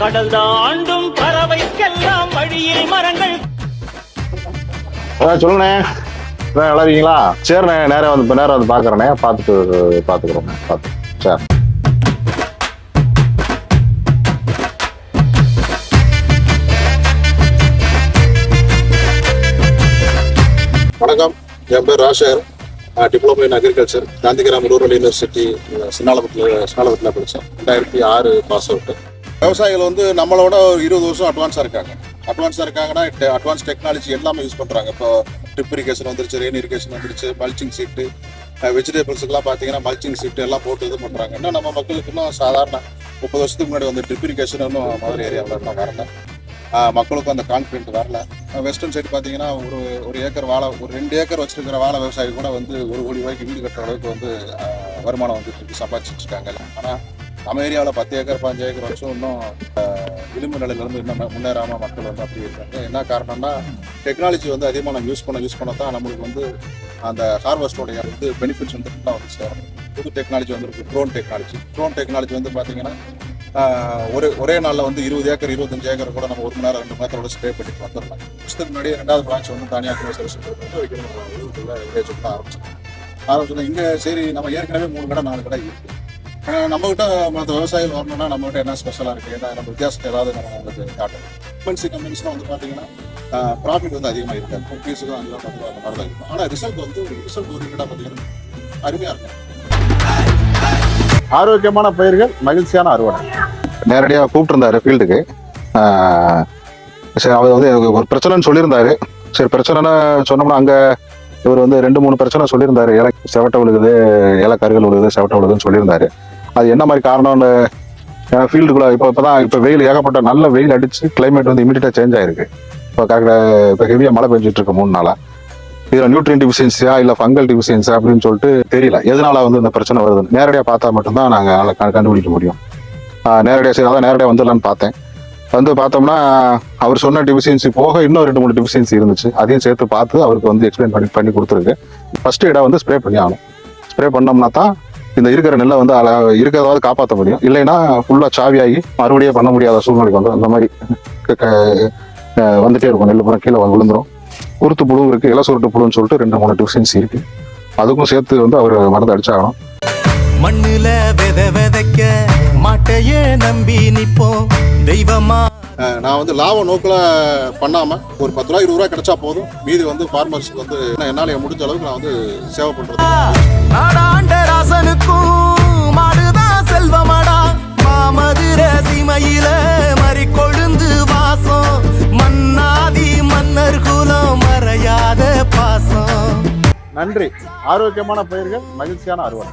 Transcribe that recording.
கடல் தாண்டும் பறவைக்கெல்லாம் வழியில் மரங்கள். சொல்லுண்ணே, நல்லா இருக்கீங்களா? சரிண்ணே, நேரம் வந்து பாக்குறேண்ணே, பாத்துக்கிறோண்ணே. சரி. வணக்கம், என் பேர் Rashar. Diploma in agriculture, Gandhigram rural university சின்னாலபுரத்தில் படித்தேன். 2006 பாஸ் அவுட்டு. விவசாயிகள் வந்து நம்மளோட ஒரு 20 வருஷம் அட்வான்ஸாக இருக்காங்கன்னா அட்வான்ஸ் டெக்னாலஜி எல்லாமே யூஸ் பண்ணுறாங்க. இப்போ ட்ரிப் இரிகேஷன் வந்துருச்சு, ரெயின் இரிகேஷன் வந்துருச்சு, மல்ச்சிங் சீட்டு, வெஜிடபிள்ஸுக்கெல்லாம் பார்த்தீங்கன்னா மல்ச்சிங் சீட்டு எல்லாம் போட்டு இது பண்ணுறாங்க. இன்னும் நம்ம மக்களுக்கு இன்னும் சாதாரண 30 வருஷத்துக்கு முன்னாடி வந்து ட்ரிப் இரிகேஷன் இன்னும் மதுரை ஏரியாவில் இன்னும் வரல. மக்களுக்கும் அந்த கான்ஃபிடென்ட் வரல. வெஸ்டர்ன் சைடு பார்த்தீங்கன்னா ஒரு ஏக்கர் வாழை, ஒரு 2 ஏக்கர் வச்சிருக்கிற வாழை விவசாயி கூட வந்து 1 கோடி ரூபாய்க்கு வீடு கட்டுற அளவுக்கு வந்து வருமானம் வந்து சம்பாதிச்சுட்டு இருக்காங்க. ஆனால் நம்ம ஏரியாவில் 10 ஏக்கர் 15 ஏக்கர் வச்சும் இன்னும் விளிம்பு நிலையிலேருந்து இன்னும் முன்னேறாமல் மக்கள் வந்து அப்படி இருக்காங்க. என்ன காரணம்னா டெக்னாலஜி வந்து அதிகமாக நம்ம யூஸ் பண்ண தான் நம்மளுக்கு வந்து அந்த ஹார்வெஸ்டோடைய வந்து பெனிஃபிட்ஸ் வந்து வந்து சேரும். புது டெக்னாலஜி வந்துருக்கு, ட்ரோன் டெக்னாலஜி வந்து பார்த்தீங்கன்னா ஒரே நாளில் வந்து 20 ஏக்கர் 25 ஏக்கர் கூட நம்ம 1 மணி நேரம் 2 மணி நேரத்தோட ஸ்ப்ரே பண்ணிட்டு வந்துடலாம். வருஷத்துக்கு முன்னாடி 2வது பிரான்ச் வந்து தனியாக ஆரம்பிச்சோம். இங்கே சரி, நம்ம ஏற்கனவே 3 கடை 4 கடை இருக்குது. நம்மகிட்ட மற்ற விவசாயிகள் வரணும்னா நம்மகிட்ட என்ன ஸ்பெஷலாக இருக்குது, என்ன நம்ம வித்தியாசத்தை ஏதாவது நம்ம உங்களுக்கு காட்டணும். கம்பெனிஸ்லாம் வந்து பார்த்தீங்கன்னா ப்ராஃபிட் வந்து அதிகமாக இருக்காது, குக்கீஸுக்கும் 5 ரூபா 10 ரூபா அந்த மாதிரி தான் இருக்கும். ஆனால் ரிசல்ட் ஓரியன்டாக பார்த்தீங்கன்னா அருமையாக இருக்கும். ஆரோக்கியமான பயிர்கள், மகிழ்ச்சியான அறுவடை. நேரடியாக கூப்பிட்டுருந்தாரு ஃபீல்டுக்கு. சரி, அவர் வந்து ஒரு பிரச்சனைன்னு சொல்லியிருந்தாரு. சரி, பிரச்சனைன்னு சொன்னோம்னா அங்கே இவர் வந்து 2-3 பிரச்சனை சொல்லியிருந்தாரு. இலை செவட்டை விழுகுது, இலை கருகள் விழுகுது, செவட்டை விழுகுதுன்னு சொல்லியிருந்தாரு. அது என்ன மாதிரி காரணம்னு ஃபீல்டுக்குள்ள இப்போ வெயில் ஏகப்பட்ட நல்ல வெயில் அடிச்சு கிளைமேட் வந்து இமீடியட்டாக சேஞ்ச் ஆயிருக்கு. இப்போ கரெக்டாக இப்போ ஹெவியாக மழை பெஞ்சிட்டு இருக்கு 3 நாளாக. இதில் நியூட்ரியன் டிஃபிஷியன்சியா இல்லை ஃபங்கல் டிஃபிஷியன்சியா அப்படின்னு சொல்லிட்டு தெரியல எதனால வந்து இந்த பிரச்சனை வருதுன்னு. நேரடியாக பார்த்தா மட்டும்தான் நாங்கள் கண்டுபிடிக்க முடியும். நேரடியாக வந்துடலான்னு பார்த்தேன். பார்த்தோம்னா அவர் சொன்ன டிஃபிஷியன்சி போக இன்னும் 2-3 டிஃபிஷியன்சி இருந்துச்சு. அதையும் சேர்த்து பார்த்து அவருக்கு வந்து எக்ஸ்பிளைன் பண்ணி கொடுத்துருக்கு. ஃபர்ஸ்ட் இடம் வந்து ஸ்ப்ரே பண்ணி ஆகணும். ஸ்ப்ரே பண்ணோம்னா தான் இந்த இருக்கிற நெல்லை வந்து இருக்கிறதாவது காப்பாற்ற முடியும். இல்லைன்னா ஃபுல்லாக சாவியாகி மறுபடியும் பண்ண முடியாத சூழ்நிலைக்கு வந்து அந்த மாதிரி வந்துட்டே இருக்கும். நெல் பூரா கீழே விழுந்துடும். உருத்து புழு இருக்கு, இலை சுருட்டு புழுன்னு சொல்லிட்டு 2-3 டிஃபிஷியன்சி இருக்கு. அதுக்கும் சேர்த்து வந்து அவர் மருந்து அடிச்சாகணும். மண்ணுல விதைக்க மாட்டையே நம்பி நிப்போம் தெய்வமா. நான் வந்து லாப நோக்கில் பண்ணாமல் ஒரு 10 ரூபா 20 ரூபா கிடைச்சா போதும். மீதி வந்து ஃபார்மர்ஸ்க்கு வந்து என்னால் முடிஞ்ச அளவுக்கு நான் வந்து சேவை பண்ணுறது. நாடாண்ட ராசனுக்கும் மாடுதான் செல்வமாடா. மாமதுரை சீமையில மறி கொழுந்து வாசம். மன்னாதி மன்னர் குலம் மறையாத பாசம். நன்றி. ஆரோக்கியமான பயிர்கள், மகிழ்ச்சியான அறுவடை.